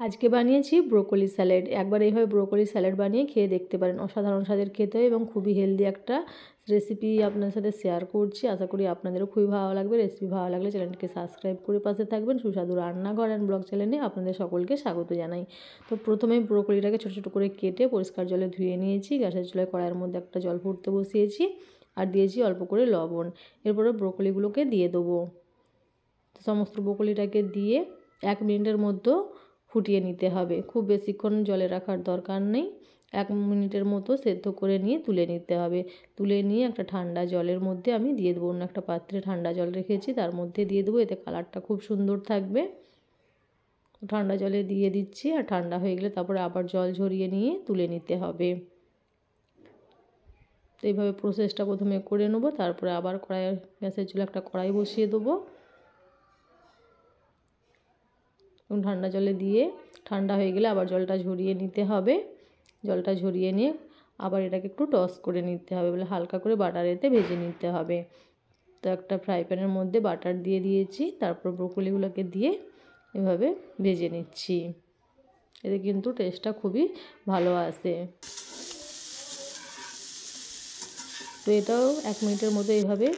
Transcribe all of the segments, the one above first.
আজকে বানিয়েছি broccoli salad. একবার এইভাবে ব্রোকলি স্যালাড বানিয়ে খেয়ে দেখতে পারেন। অসাধারণ স্বাদের খেতে হয় এবং খুবই হেলদি একটা রেসিপি আপনাদের সাথে শেয়ার করছি। আশা করি আপনাদেরও খুবই ভালো লাগবে। রেসিপি ভালো লাগলে চ্যানেলটিকে সাবস্ক্রাইব করে পাশে থাকবেন। সুস্বাদু রান্নাঘর অ্যান্ড ব্লগ চ্যানেলে আপনাদের সকলকে স্বাগত জানাই। তো প্রথমেই ব্রোকলিটাকে ছোটো ছোটো করে কেটে পরিষ্কার জলে ধুয়ে নিয়েছি। গ্যাসের চুলায় কড়াইয়ের মধ্যে একটা জল ফুটতে বসিয়েছি আর দিয়েছি অল্প করে লবণ। এরপরে ব্রোকলিগুলোকে দিয়ে দেবো। সমস্ত ব্রোকলিটাকে দিয়ে 1 মিনিটের মতো ফুটিয়ে নিতে হবে। খুব বেশিক্ষণ জলে রাখার দরকার নেই। 1 মিনিটের মতো সেদ্ধ করে নিয়ে তুলে নিতে হবে। তুলে নিয়ে একটা ঠান্ডা জলের মধ্যে আমি দিয়ে দেবো। অন্য একটা পাত্রে ঠান্ডা জল রেখেছি, তার মধ্যে দিয়ে দেবো। এতে কালারটা খুব সুন্দর থাকবে। ঠান্ডা জলে দিয়ে দিচ্ছি আর ঠান্ডা হয়ে গেলে তারপরে আবার জল ঝরিয়ে নিয়ে তুলে নিতে হবে। তো এইভাবে প্রসেসটা প্রথমে করে নেব। তারপরে আবার গ্যাসের চুলে একটা কড়াই বসিয়ে দেবো এবং ঠান্ডা জলে দিয়ে ঠান্ডা হয়ে গেলে আবার জলটা ঝরিয়ে নিতে হবে। জলটা ঝরিয়ে নিয়ে আবার এটাকে একটু টস করে নিতে হবে, বলে হালকা করে বাটারেতে ভেজে নিতে হবে। তো একটা ফ্রাই প্যানের মধ্যে বাটার দিয়ে দিয়েছি, তারপর ব্রোকলিগুলোকে দিয়ে এভাবে ভেজে নিচ্ছি। এতে কিন্তু টেস্টটা খুবই ভালো আসে। তো এটাও 1 মিনিটের মতো এইভাবে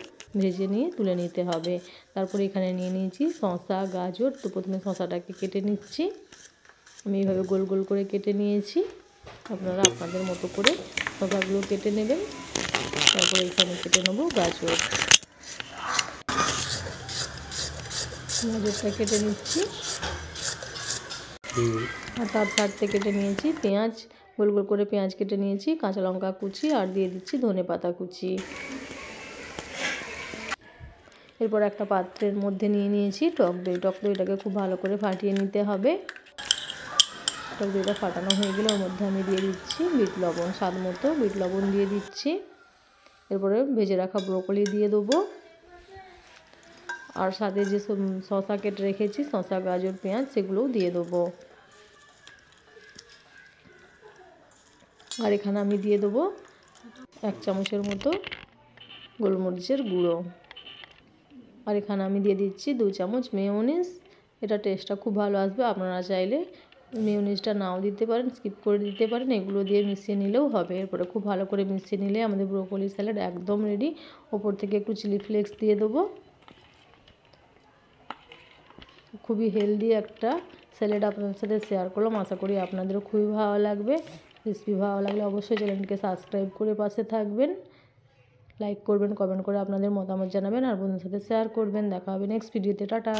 ভেজে নিয়ে তুলে নিতে হবে। তারপরে এখানে নিয়ে নিয়েছি শসা, গাজর। তো প্রথমে শসাটাকে কেটে নিচ্ছি। আমি এইভাবে গোল গোল করে কেটে নিয়েছি। আপনারা আপনাদের মতো করে শসাগুলো কেটে নেবেন। তারপরে এখানে কেটে নেব গাজর। গাজরটা কেটে নিচ্ছি আর তার সাথে কেটে নিয়েছি পেঁয়াজ। গোল গোল করে পেঁয়াজ কেটে নিয়েছি, কাঁচা লঙ্কা কুচি আর দিয়ে দিচ্ছি ধনেপাতা কুচি। এরপর একটা পাত্রের মধ্যে নিয়ে নিয়েছি টক দই। টক দইটাকে খুব ভালো করে ফাটিয়ে নিতে হবে। টক দইটা ফাটানো হয়ে গেলে ওর মধ্যে আমি দিয়ে দিচ্ছি বিট লবণ, স্বাদ মতো বিট লবণ দিয়ে দিচ্ছি। এরপরে ভেজে রাখা ব্রোকলি দিয়ে দেবো আর সাথে যে শসা কেটে রেখেছি, শসা, গাজর, পেঁয়াজ, সেগুলোও দিয়ে দেবো। আর এখানে আমি দিয়ে দেবো 1 চামচের মতো গোলমরিচের গুঁড়ো। আর এখানে আমি দিয়ে দিচ্ছি 2 চামচ মেয়োনিজ। এটা টেস্টটা খুব ভালো আসবে। আপনারা চাইলে মেয়োনিজটা নাও দিতে পারেন, স্কিপ করে দিতে পারেন। এগুলো দিয়ে মিশিয়ে নিলেও হবে। এরপরে খুব ভালো করে মিশিয়ে নিলে আমাদের ব্রোকলি স্যালাড একদম রেডি। ওপর থেকে একটু চিলি ফ্লেক্স দিয়ে দেবো। খুবই হেলদি একটা স্যালাড আপনাদের সাথে শেয়ার করলাম। আশা করি আপনাদেরও খুবই ভালো লাগবে। রেসিপি ভালো লাগলে অবশ্যই চ্যানেলটিকে সাবস্ক্রাইব করে পাশে থাকবেন। লাইক করবেন, কমেন্ট করে আপনাদের মতামত জানাবেন আর বন্ধুদের সাথে শেয়ার করবেন। দেখা হবে নেক্সট ভিডিওতে। টাটা।